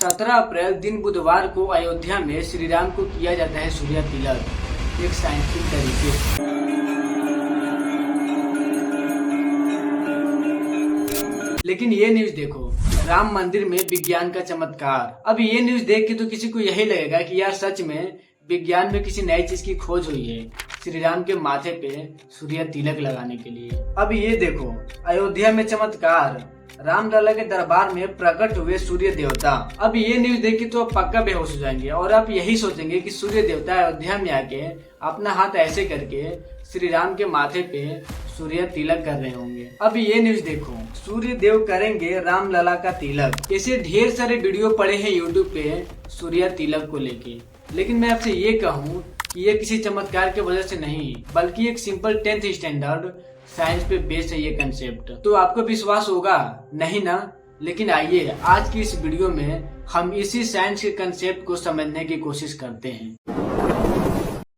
17 अप्रैल दिन बुधवार को अयोध्या में श्री राम को किया जाता है सूर्य तिलक एक साइंटिफिक तरीके से। लेकिन ये न्यूज देखो, राम मंदिर में विज्ञान का चमत्कार। अब ये न्यूज देख के तो किसी को यही लगेगा कि यार सच में विज्ञान में किसी नई चीज की खोज हुई है श्री राम के माथे पे सूर्य तिलक लगाने के लिए। अब ये देखो, अयोध्या में चमत्कार, रामलला के दरबार में प्रकट हुए सूर्य देवता। अब ये न्यूज देख के तो आप पक्का बेहोश हो जाएंगे और आप यही सोचेंगे कि सूर्य देवता अयोध्या में आके अपना हाथ ऐसे करके श्री राम के माथे पे सूर्य तिलक कर रहे होंगे। अब ये न्यूज देखो, सूर्य देव करेंगे रामलला का तिलक। ऐसे ढेर सारे वीडियो पड़े हैं यूट्यूब पे सूर्य तिलक को लेके, लेकिन मैं आपसे ये कहूँ कि ये किसी चमत्कार की वजह से नहीं, बल्कि एक सिंपल 10th स्टैंडर्ड साइंस पे बेस्ड है ये कंसेप्ट। तो आपको विश्वास होगा नहीं ना? लेकिन आइए आज की इस वीडियो में हम इसी साइंस के कंसेप्ट को समझने की कोशिश करते हैं।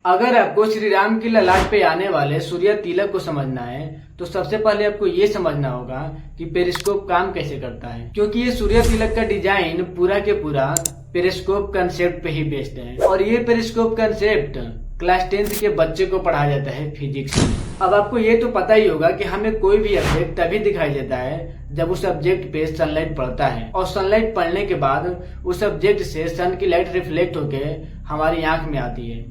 अगर आपको श्री राम की ललाट पे आने वाले सूर्य तिलक को समझना है तो सबसे पहले आपको ये समझना होगा कि पेरिस्कोप काम कैसे करता है, क्योंकि ये सूर्य तिलक का डिजाइन पूरा के पूरा पेरिस्कोप कंसेप्ट पे ही बेस्ड है। और ये पेरिस्कोप कंसेप्ट क्लास 10th के बच्चे को पढ़ाया जाता है फिजिक्स में। अब आपको ये तो पता ही होगा कि हमें कोई भी ऑब्जेक्ट तभी दिखाई देता है जब उस ऑब्जेक्ट पे सनलाइट पड़ता है, और सनलाइट पड़ने के बाद उस ऑब्जेक्ट से सन की लाइट रिफ्लेक्ट होके हमारी आंख में आती है,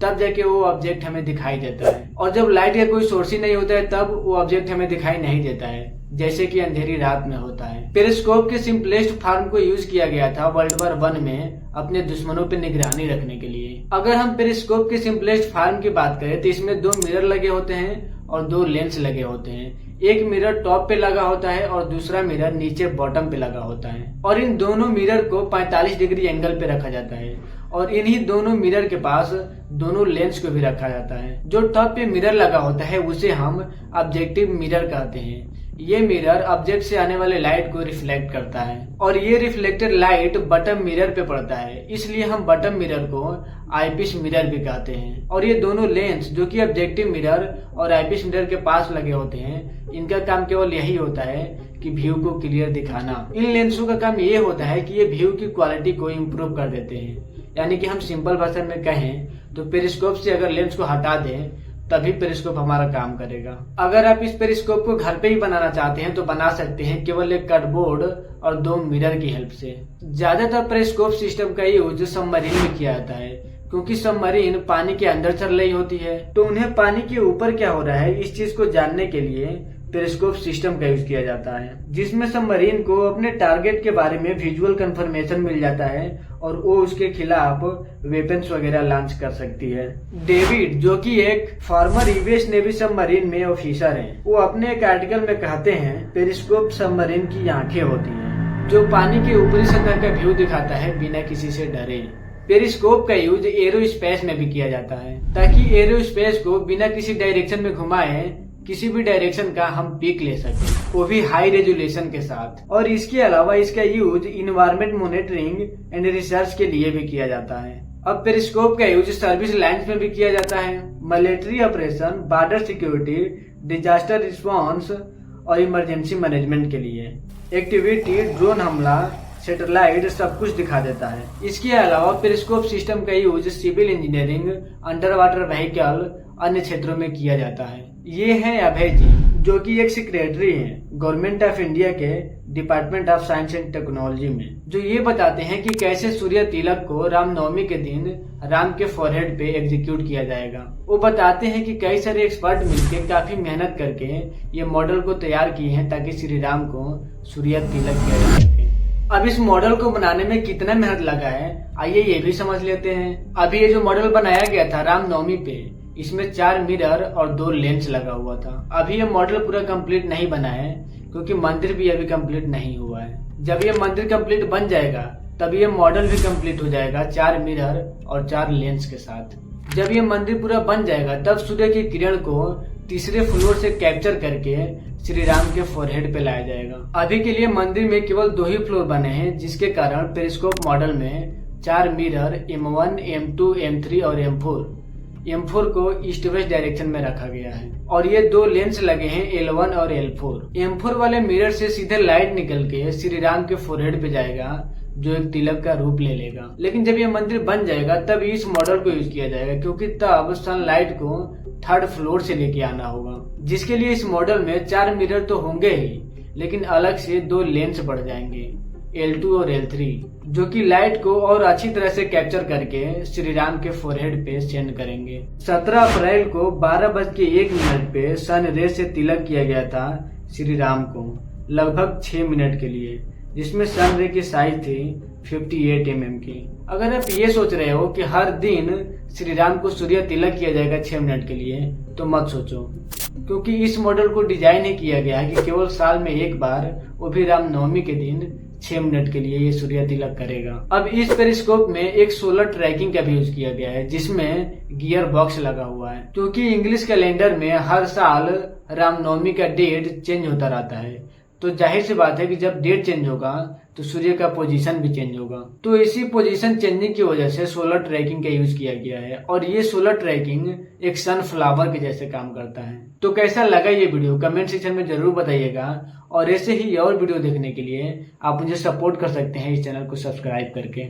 तब जाके वो ऑब्जेक्ट हमें दिखाई देता है। और जब लाइट का कोई सोर्स ही नहीं होता है तब वो ऑब्जेक्ट हमें दिखाई नहीं देता है, जैसे कि अंधेरी रात में होता है। पेरिस्कोप के सिंपलेस्ट फॉर्म को यूज किया गया था वर्ल्ड वॉर 1 में अपने दुश्मनों पे निगरानी रखने के लिए। अगर हम पेरिस्कोप के सिंपलेस्ट फॉर्म की बात करें तो इसमें 2 मिरर लगे होते हैं और 2 लेंस लगे होते हैं। एक मिरर टॉप पे लगा होता है और दूसरा मिरर नीचे बॉटम पे लगा होता है, और इन दोनों मिरर को 45 डिग्री एंगल पे रखा जाता है, और इन्हीं दोनों मिरर के पास दोनों लेंस को भी रखा जाता है। जो टॉप पे मिरर लगा होता है उसे हम ऑब्जेक्टिव मिरर कहते हैं। ये मिरर ऑब्जेक्ट से आने वाले लाइट को रिफ्लेक्ट करता है, और ये रिफ्लेक्टेड लाइट बॉटम मिरर पे पड़ता है, इसलिए हम बॉटम मिरर को आईपीस मिरर भी कहते हैं। और ये दोनों लेंस जो कि ऑब्जेक्टिव मिरर और आईपीस मिरर के पास लगे होते हैं, इनका काम केवल यही होता है कि व्यू को क्लियर दिखाना। इन लेंसों का काम ये होता है कि ये व्यू की क्वालिटी को इम्प्रूव कर देते हैं। यानी कि हम सिंपल भाषा में कहें तो पेरिस्कोप से अगर लेंस को हटा दें तभी पेरिस्कोप हमारा काम करेगा। अगर आप इस पेरिस्कोप को घर पे ही बनाना चाहते हैं तो बना सकते हैं केवल एक कटबोर्ड और 2 मिरर की हेल्प से। ज्यादातर पेरिस्कोप सिस्टम का यूज सबमरीन में किया जाता है, क्योंकि सबमरीन पानी के अंदर चल रही होती है, तो उन्हें पानी के ऊपर क्या हो रहा है इस चीज को जानने के लिए पेरिस्कोप सिस्टम का यूज किया जाता है, जिसमें सबमरीन को अपने टारगेट के बारे में विजुअल कंफर्मेशन मिल जाता है और वो उसके खिलाफ वेपन्स वगैरह लॉन्च कर सकती है। डेविड, जो कि एक फॉर्मर यूएस नेवी सबमरीन में ऑफिसर हैं, वो अपने एक आर्टिकल में कहते हैं पेरिस्कोप सबमरीन की आंखें होती हैं जो पानी के ऊपरी सतह का व्यू दिखाता है बिना किसी से डरे। पेरिस्कोप का यूज एरोस्पेस में भी किया जाता है, ताकि एरोस्पेस को बिना किसी डायरेक्शन में घुमाए किसी भी डायरेक्शन का हम पिक ले सके, वो भी हाई रेजोल्यूशन के साथ। और इसके अलावा इसका use environment monitoring and research के लिए भी किया जाता है। अब पेरिस्कोप का यूज सर्विस लाइन्स में भी किया जाता है, military operation, border security, disaster response और इमरजेंसी मैनेजमेंट के लिए। एक्टिविटी, ड्रोन हमला, सैटेलाइट सब कुछ दिखा देता है। इसके अलावा पेरिस्कोप सिस्टम का use civil engineering, under water vehicle, अन्य क्षेत्रों में किया जाता है। ये हैं अभय जी, जो कि एक सेक्रेटरी हैं गवर्नमेंट ऑफ इंडिया के department of science and technology में, जो ये बताते हैं कि कैसे सूर्य तिलक को रामनवमी के दिन राम के फोरहेड पे एग्जीक्यूट किया जाएगा। वो बताते हैं कि कई सारे एक्सपर्ट मिलकर काफी मेहनत करके ये मॉडल को तैयार किए हैं ताकि श्री राम को सूर्य तिलक किया जा सके। अब इस मॉडल को बनाने में कितना मेहनत लगा है आइए ये भी समझ लेते हैं। अभी ये जो मॉडल बनाया गया था रामनवमी पे, इसमें 4 मिरर और 2 लेंस लगा हुआ था। अभी ये मॉडल पूरा कंप्लीट नहीं बना है, क्योंकि मंदिर भी अभी कंप्लीट नहीं हुआ है। जब ये मंदिर कंप्लीट बन जाएगा तब ये मॉडल भी कंप्लीट हो जाएगा 4 मिरर और 4 लेंस के साथ। जब ये मंदिर पूरा बन जाएगा तब सूर्य की किरण को तीसरे फ्लोर से कैप्चर करके श्री राम के फोरहेड पे लाया जाएगा। अभी के लिए मंदिर में केवल 2 ही फ्लोर बने हैं, जिसके कारण पेरिस्कोप मॉडल में 4 मिरर M1, M2, M3 और M4 को ईस्ट वेस्ट डायरेक्शन में रखा गया है, और ये 2 लेंस लगे हैं L1 और L4। M4 वाले मिरर से सीधे लाइट निकल के श्री राम के फोरहेड पे जाएगा, जो एक तिलक का रूप ले लेगा। लेकिन जब ये मंदिर बन जाएगा तब इस मॉडल को यूज किया जाएगा, क्योंकि तब सनलाइट को थर्ड फ्लोर से लेके आना होगा, जिसके लिए इस मॉडल में 4 मिरर तो होंगे ही, लेकिन अलग से 2 लेंस बढ़ जाएंगे, L2 और L3, जो कि लाइट को और अच्छी तरह से कैप्चर करके श्री राम के फोरहेड पे सेंड करेंगे। 17 अप्रैल को 12:01 पे सन रे से तिलक किया गया था श्री राम को, लगभग 6 मिनट के लिए, जिसमें सन रे की साइज थी 58 mm की। अगर आप ये सोच रहे हो कि हर दिन श्री राम को सूर्य तिलक किया जाएगा 6 मिनट के लिए, तो मत सोचो, क्योंकि इस मॉडल को डिजाइन ही किया गया है कि केवल साल में एक बार, वो भी रामनवमी के दिन 6 मिनट के लिए ये सूर्य तिलक करेगा। अब इस पेरिस्कोप में एक सोलर ट्रैकिंग का भी यूज किया गया है, जिसमें गियर बॉक्स लगा हुआ है, क्योंकि इंग्लिश कैलेंडर में हर साल रामनवमी का डेट चेंज होता रहता है। तो जाहिर सी बात है कि जब डेट चेंज होगा तो सूर्य का पोजीशन भी चेंज होगा। तो इसी पोजीशन चेंजिंग की वजह से सोलर ट्रैकिंग का यूज किया गया है, और ये सोलर ट्रैकिंग एक सनफ्लावर के जैसे काम करता है। तो कैसा लगा ये वीडियो कमेंट सेक्शन में जरूर बताइएगा, और ऐसे ही और वीडियो देखने के लिए आप मुझे सपोर्ट कर सकते हैं इस चैनल को सब्सक्राइब करके।